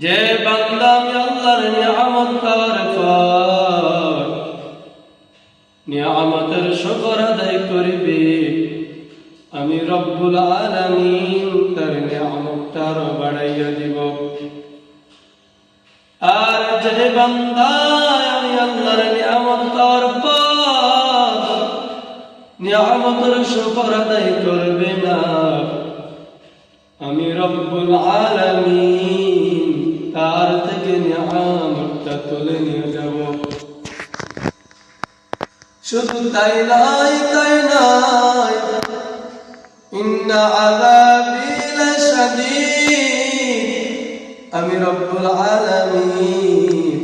যে বান্দা আমি আল্লাহর নিয়ামত পাওয়ার পর নিয়ামতের শুকর আদায় করবে, আমি রব্বুল আলামিন তার নিয়ামতটা আরো বাড়াইয়া দিব। আর যে বান্দা আমি আল্লাহর নিয়ামত পাওয়ার পর নিয়ামতের শুকর আদায় করবে না, আমি রব্বুল আলামিন তার থেকে নিয়ামতটা তুলে নিয়ে যাব। শুধু তাই নয়, ইন্না আযাবি লাশাদীদ, আমি রব্বুল আলামিন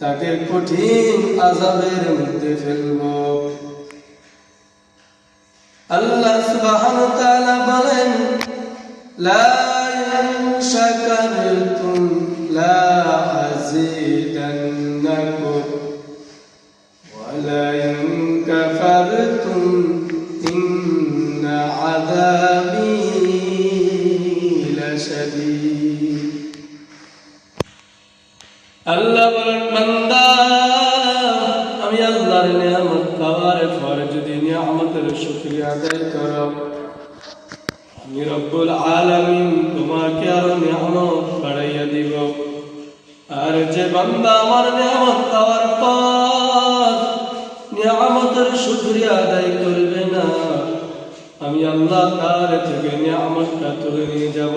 তাকে কঠিন আযাবের মধ্যে ফেলব। আল্লাহ সুবহানাহু ওয়া তাআলা বলেন, লা ইন শাকারতুম লা আযীদান্নাকুম ওয়া লা ইন কাফারতুম ইন্না আযাবি লাশাদীদ। আল্লাহ বলেন, বান্দা আমি আল্লাহর নিয়ামত পাওয়ার পর যদি নিয়ামতের শুকরিয়া আদায় করো, আমি রব্বুল আলামিন তোমাকে আরো নিয়ামত বাড়াইয়া দিব। আর যে বান্দা আমার নিয়ামত পাওয়ার পর নিয়ামতের শুকরিয়া আদায় করবে না, আমি আল্লাহ তার থেকে নিয়ামতটা তুলে নিয়ে যাব।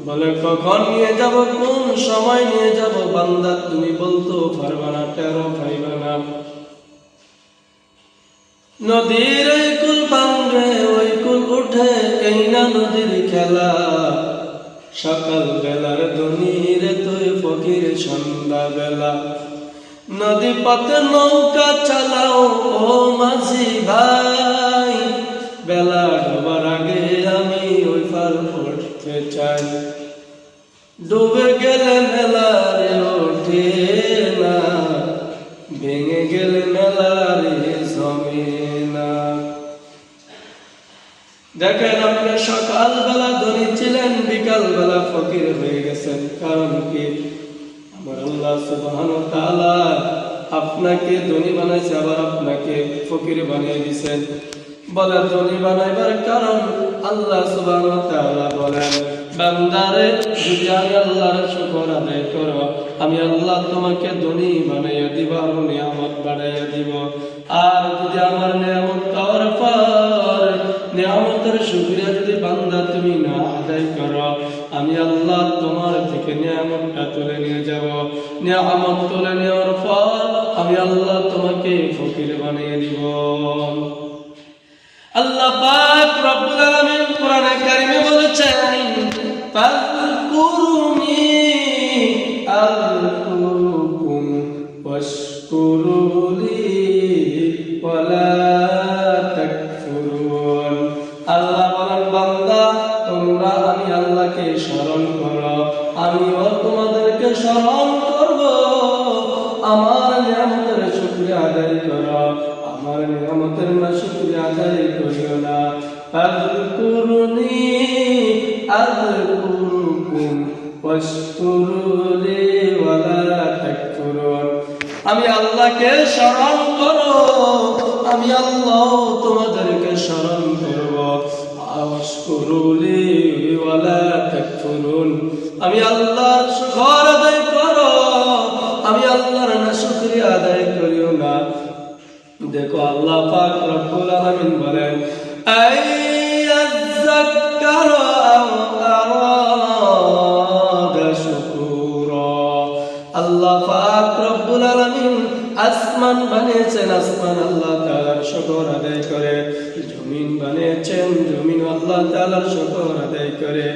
বলে, কখন নিয়ে যাব, কোন সময় নিয়ে যাব? বান্দা তুমি বলতেও পারবা না, টেরও পাইবা না। নদীর এই কুল ভাঙবে, ওই কুল উঠে, এই না নদীর খেলা। সকাল বেলার ধনীর তুই ফকির সন্ধ্যা বেলা। নদী পথে নৌকা চালাও ও মাঝি ভাই, বেলা ডোবার আগে আমি ওই পার উঠতে চাই। ডুবে গেলে মেলারে ওঠে না, ভেঙে গেলে মেলারে জমে না। দেখেন, আপনি সকালবেলা ধনী ছিলেন, বিকাল বেলা ফকির হয়ে গেছেন। কারণ কি? আমার আল্লাহ সুবহানাহু ওয়া তাআলা আপনাকে ধনী বানাইছে, আবার আপনাকে ফকির বানিয়ে দিয়েছেন। বলে, ধনী বানাইবার কারণ আল্লাহ সুবহানাহু ওয়া তাআলা বলেন, বান্দারে যদি আমি আল্লাহর শুকর আদায় করো, আমি আল্লাহ তোমাকে ধনী বানাইয়া দিব, আর নিয়ামত বাড়াইয়া দিব। আর যদি আমার নিয়ামত পাওয়ার পর নিয়ামতের শুকরিয়া যদি বান্দা তুমি না আদায় করো, আমি আল্লাহ তোমার থেকে নিয়ামতটা তুলে নিয়ে যাব। নিয়ামত তুলে নেওয়ার পর আমি আল্লাহ তোমাকে ফকির বানিয়ে দিব। আল্লাহ পাক রব্বুল আলামিন কোরআনে কারিমে বলেছেন, ফাযকুরুনি আযকুরুকুম ওয়াশকুরুলি ওয়ালা তাকফুরুন। আল্লাহ বলেন, বান্দা তোমরা আমি আল্লাহকে স্মরণ করো, আমিও তোমাদেরকে স্মরণ করব। আমার নিয়ামতের শুকরিয়া আদায় করো, আমার নিয়ামতের না শুকরিয়া আদায় করিও না। ফাযকুরুনি আযকুরুকুম ওয়াশকুরুলি ওয়ালা তাকফুরুন। আমি আল্লাহকে স্মরণ করো, আমি আল্লাহ তোমাদেরকে স্মরণ করব। ওয়াশকুরুলি ওয়ালা তাকফুরুন। আমি আল্লাহর শুকর আদায় করো, আমি আল্লাহর না শুকরিয়া আদায় করিও না। দেখো, আল্লাহ পাক রব্বুল আলামিন বলেন, আইয়াযাক্কারু আও আরাদা শুকুরা। আল্লাহ পাক রব্বুল আলামিন আসমান বানিয়েছেন, আসমান আল্লাহ তাআলার শুকর আদায় করে। জমিন বানিয়েছেন, জমিন আল্লাহ তাআলার শুকর আদায় করে।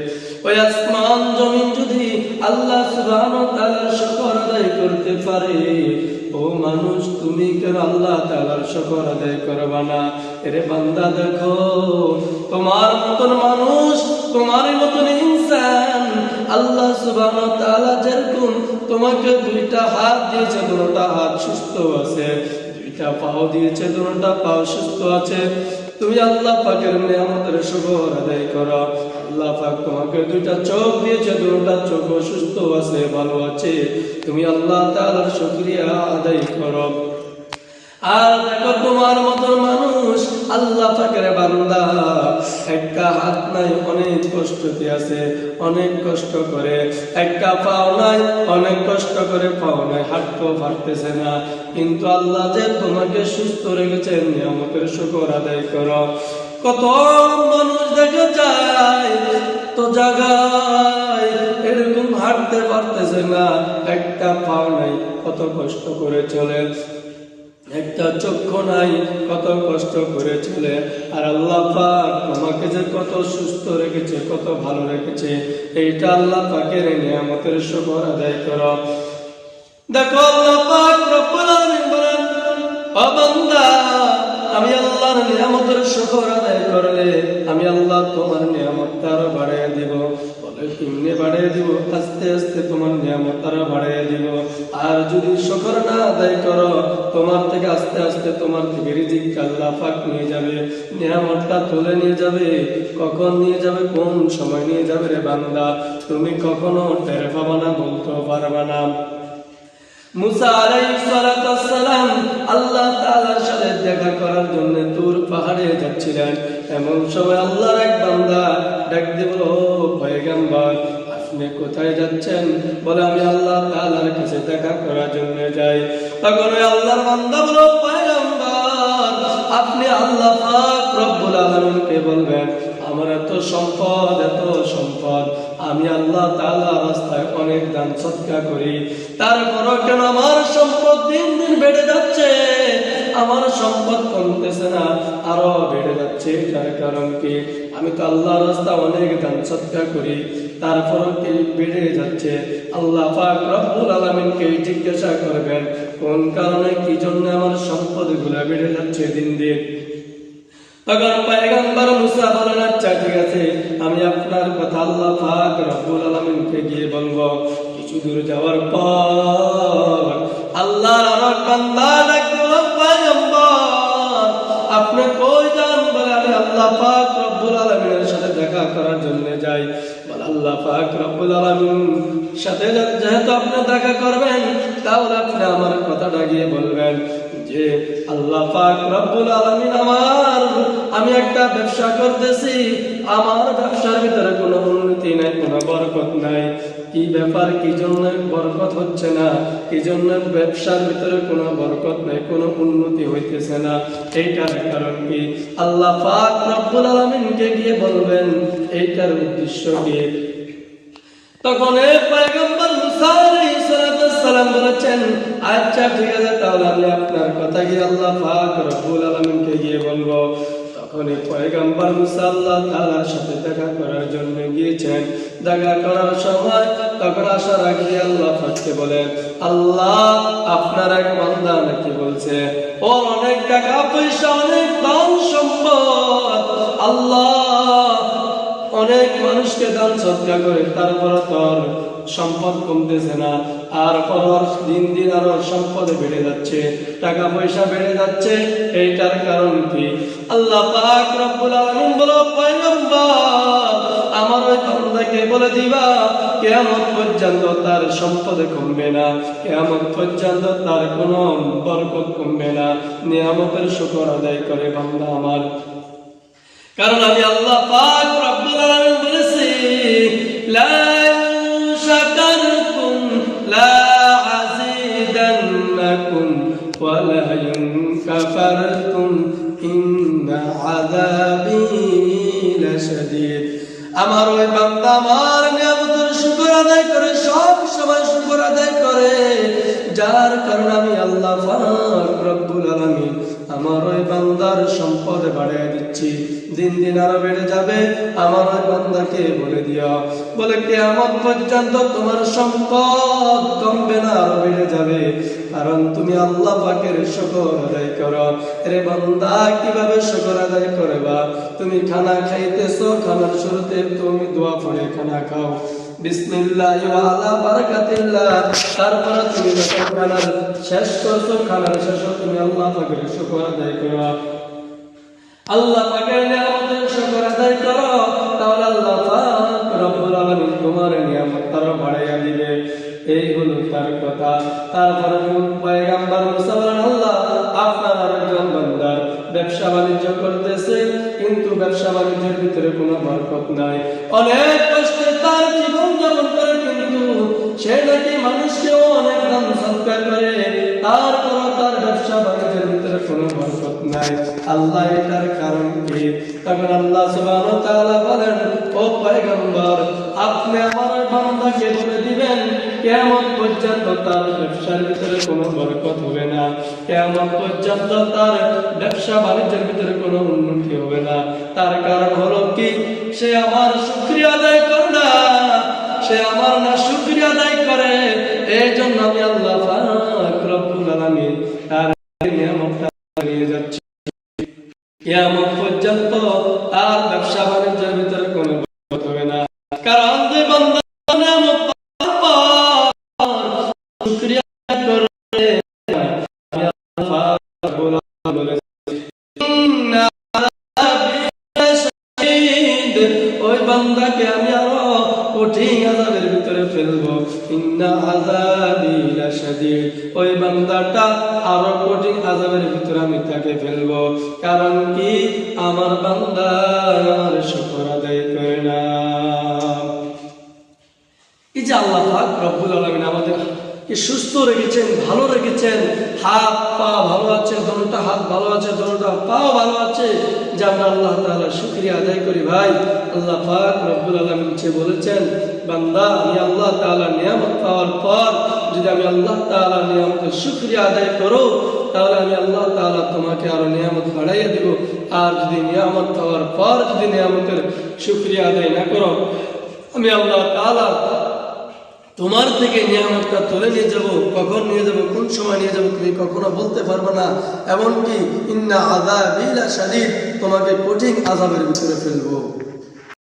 ওই আসমান জমিন যদি আল্লাহ সুবহানাহু ওয়া তাআলার শুকর আদায় করতে পারে, ও মানুষ তুমি কেন আল্লাহ তাআলার শুকর আদায় করবা না? এরে বান্দা, দেখো তোমার মতন মানুষ, তোমার মতন ইনসান আল্লাহ সুবহানাহু ওয়া তাআলা যেরকম তোমাকে দুইটা হাত দিয়েছে, দুটো হাত সুস্থ আছে, দুইটা পাও দিয়েছে, দুটো পাও সুস্থ আছে। তুমি আল্লাহ পাকের নিয়ামতের শুকর আদায় করো। আল্লাহ পাক তোমাকে দুইটা চোখ দিয়েছে, দুটো চোখ সুস্থ আছে, ভালো আছে, তুমি আল্লাহ তাআলার শুকরিয়া আদায় করো। আর দেখো তোমার মতো মানুষ আল্লাহ পাকের বান্দা, একটা হাত নাই অনেক কষ্টতে আছে, অনেক কষ্ট করে, একটা পাও নাই অনেক কষ্ট করে, পাও নাই, হাঁটতেও পারতেছে না, কিন্তু আল্লাহ যে তোমাকে সুস্থ রেখেছেন, নিয়ামতের শুকর আদায় করো। কত মানুষ দেখা যায় তো জায়গায় এরকম হাঁটতে পারতেছে না, একটা পাও নাই, কত কষ্ট করে চলে, একটা চক্ষু নাই, কত কষ্ট করে চলে। আর আল্লাহ পাক আমাকে যে কত সুস্থ রেখেছে, কত ভালো রেখেছে, এইটা আল্লাহ পাকের নিয়ামতের শুকর আদায় করো। দেখো আল্লাহ পাক রব্বুল আলামিন বলেন, ও বান্দা, আমি আল্লাহর নিয়ামতের শুকর আদায় করলে আমি আল্লাহ তোমার নিয়ামতটা আরো বাড়িয়ে দিব। বলে কেমনে বাড়িয়ে দিব? আস্তে আস্তে তোমার নিয়ামত আরো বাড়িয়ে দিব। আর যদি শুকর না আদায় করো, তোমার থেকে আস্তে আস্তে তোমার থেকে রিজিক আল্লাহ পাক নিয়ে যাবে, নিয়ামতটা তুলে নিয়ে যাবে। কখন নিয়ে যাবে, কোন সময় নিয়ে যাবে রে বান্দা, তুমি কখনো টের পাবা না, বলতেও পারবা না। মুসা আলাইহিস সালাতু ওয়াস সালাম আল্লাহ তাআলার সাথে দেখা করার জন্য তুর পাহাড়ে যাচ্ছিলেন। এমন সময় আল্লাহর এক বান্দা ডাক দিয়ে বলল, ও পয়গম্বর, আপনি কোথায় যাচ্ছেন? বলে আমি আল্লাহ তাআলার কাছে দেখা করার জন্য যাই। তখন ওই আল্লাহর বান্দা বলল, পয়গম্বর, আপনি আল্লাহ পাক রব্বুল আলামিনকে বলবেন, আমার এত সম্পদ, আমি আল্লাহ তাআলার রাস্তায় অনেক দান সদকা করি, তারপরও কেন আমার সম্পদ দিন দিন বেড়ে যাচ্ছে, আমার সম্পদ কমতেছে না, আরো বেড়ে যাচ্ছে? এটার কারণ কি? আমি তো আল্লাহর রাস্তায় অনেক দান সদকা করি, তারপরও কি বেড়ে যাচ্ছে? আল্লাহ পাক রব্বুল আলামিনকে জিজ্ঞাসা করবেন, কোন কারণে, কি জন্য আমার সম্পদগুলো বেড়ে যাচ্ছে দিন দিন? তখন পয়গম্বর মুসা বলেন, আচ্ছা ঠিক আছে, আমি আপনার কথা আল্লাহ পাক রব্বুল আলামিনকে গিয়ে বলবো। কিছু দূর যাওয়ার পর আল্লাহর এক বান্দা ডাক দিল, পয়গম্বর, আপনি কই যান? বলে আমি আল্লাহ পাক রব্বুল আলামিনের সাথে দেখা করার জন্য যাই। বলে আল্লাহ পাক রব্বুল আলামিন সাথে যেহেতু আপনি দেখা করবেন, তাহলে আপনি আমার কথাটা গিয়ে বলবেন যে আল্লাহ পাক রব্বুল আলামিন আমি একটা ব্যবসা করতেছি, আমার ব্যবসার ভিতরে কোনো উন্নতি নাই, কোনো বরকত নাই। কি ব্যাপার, কি জন্য বরকত হচ্ছে না, কি জন্য ব্যবসার ভিতরে কোনো বরকত নাই, কোনো উন্নতি হইতেছে না? এইটার কারণ কি? আল্লাহ পাক রব্বুল আলামিনকে গিয়ে বলবেন এইটার উদ্দেশ্য কি? তখন পয়গম্বর মুসা আলাইহিস সালাম বলেছেন, আচ্ছা ঠিক আছে, তাহলে আমি আপনার কথা গিয়ে আল্লাহ পাক রব্বুল আলামিনকে গিয়ে বলবো। তখন পয়গম্বর মুসা আল্লাহ তাআলার সাথে দেখা করার জন্য গিয়েছেন। দেখা করার সময় তখন আসার আগে আল্লাহ পাককে বলেন, আল্লাহ আপনার এক বান্দা নাকি বলছে ওর অনেক টাকা পয়সা, অনেক ধন সম্পদ, আল্লাহ অনেক মানুষকে দান সদকা করে, তারপর তোর সম্পদ কমতেছে না, আর পর দিন দিন আরো সম্পদ বেড়ে যাচ্ছে, টাকা পয়সা বেড়ে যাচ্ছে। এইটার কারণ কি? আল্লাহ পাক রব্বুল আলামিন বলো, পয়গম্বর, আমার ওই বান্দাকে বলে দিবা কিয়ামত পর্যন্ত তার সম্পদ কমবে না, কিয়ামত পর্যন্ত তার কোনো বরকত কমবে না। নিয়ামতের শুকর আদায় করে বান্দা আমার, কারণ আমি আল্লাহ পাক রব্বুল আলামিন বলেছি, লা শাকারতুম লা আযীদান্নাকুম ওয়া লা কাফারতুম ইন্না আযাবী লাশাদীদ। আমার ওই বান্দা আমার নিয়ামতের শুকর আদায় করে, সব সময় শুকর আদায় করে, যার কারণে আমি আল্লাহ পাক রব্বুল আলামিন আমার ওই বান্দার সম্পদ বাড়িয়ে দিচ্ছি, দিন দিন আরো বেড়ে যাবে। আমার ওই বান্দাকে বলে দিও, বলে কিয়ামত পর্যন্ত তোমার সম্পদ কমবে না, আরো বেড়ে যাবে, কারণ তুমি আল্লাহ পাকের শুকর আদায় করো। রে বান্দা, কিভাবে শুকর আদায় করবা? তুমি খানা খাইতেছো, খানার শুরুতে তুমি দোয়া পড়ে খানা খাও, বিসমিল্লাহ ওয়া আলা বারাকাতিল্লাহ। তারপর তুমি যখন খানার শেষ করছো, খানার শেষে তুমি আল্লাহ পাকের শুকর আদায় করো। আল্লাহ পাকের নিয়ামতের শুকর আদায় করো, তাহলে আল্লাহ পাক রব্বুল আলামিন তোমার নিয়ামত আরো বাড়াইয়া দিবে। এই হলো তার কথা। তারপরে পয়গম্বর মুসা বলেন, আল্লাহ আপনার আরেকজন বান্দা ব্যবসা বাণিজ্য করতেছে, কিন্তু ব্যবসা বাণিজ্যের ভিতরে কোনো বরকত নাই, অনেক কষ্টে তার জীবন যাপন করে, কিন্তু সে নাকি মানুষকেও অনেক দান সৎকা করে, তারপর তার ব্যবসা বাণিজ্যের ভিতরে কোনো বরকত নাই। আল্লাহ এটার কারণ কি? তখন আল্লাহ সুবহানাহু ওয়া তাআলা বলেন, ও পয়গম্বর, আপনি আমার বান্দাকে বলে দিবেন কিয়ামত পর্যন্ত তার ব্যবসার ভিতরে কোনো বরকত হবে না, কিয়ামত পর্যন্ত তার ব্যবসা বাণিজ্যের ভিতরে কোনো উন্নতি হবে না। তার কারণ হলো কি? সে আমার শুকরিয়া আদায় করে না, সে আমার না শুকরিয়া আদায় করে। এই জন্য আমি আল্লাহ পাক রব্বুল আলামিন তার নিয়ামতটা নিয়ে যাচ্ছি, কিয়ামত পর্যন্ত তার ব্যবসা বাণিজ্যের ভিতরে কোনো বরকত হবে না। কারণ যে বান্দা নিয়ামত পাওয়ার পর শুকরিয়া করে, আল্লাহ পাক বলেছেন, ইন্না আযাবি শাদীদ, ওই বান্দাকে আমি আরো কঠিন আযাবের ভিতরে ফেলবো। ইন্না আযাবি লাশাদীদ, ওই বান্দাটা আরো কঠিন আযাবের ভিতরে আমি তাকে ফেলবো। কারণ কি? আমার বান্দা আমার শুকর আদায় করে না। এই যে আল্লাহ পাক রব্বুল আলামিন আমাদের কি সুস্থ রেখেছেন, ভালো রেখেছেন, হাত পা ভালো আছে, দোনোটা হাত ভালো আছে, দোনোটা পাও ভালো আছে, যে আমরা আল্লাহ তাআলার শুকরিয়া আদায় করি। ভাই, আল্লাহ পাক রব্বুল আলামিন যে বলেছেন, বান্দা আমি আল্লাহ তাআলার নিয়ামত পাওয়ার পর যদি আমি আল্লাহ তাআলার নিয়ামতের শুকরিয়া আদায় করো, তাহলে আমি আল্লাহ তাআলা তোমাকে আরো নিয়ামত বাড়াইয়া দিব। আর যদি নিয়ামত পাওয়ার পর যদি নিয়ামতের শুকরিয়া আদায় না করো, আমি আল্লাহ তাআলা তোমার থেকে নিয়ামতটা তুলে নিয়ে যাব। কখন নিয়ে যাব, কোন সময় নিয়ে যাব, তুমি কখনো বলতে পারবে না। এমনকি ইন্না আযাবি লাশাদীদ, তোমাকে কঠিন আযাবের ভিতরে ফেলবো।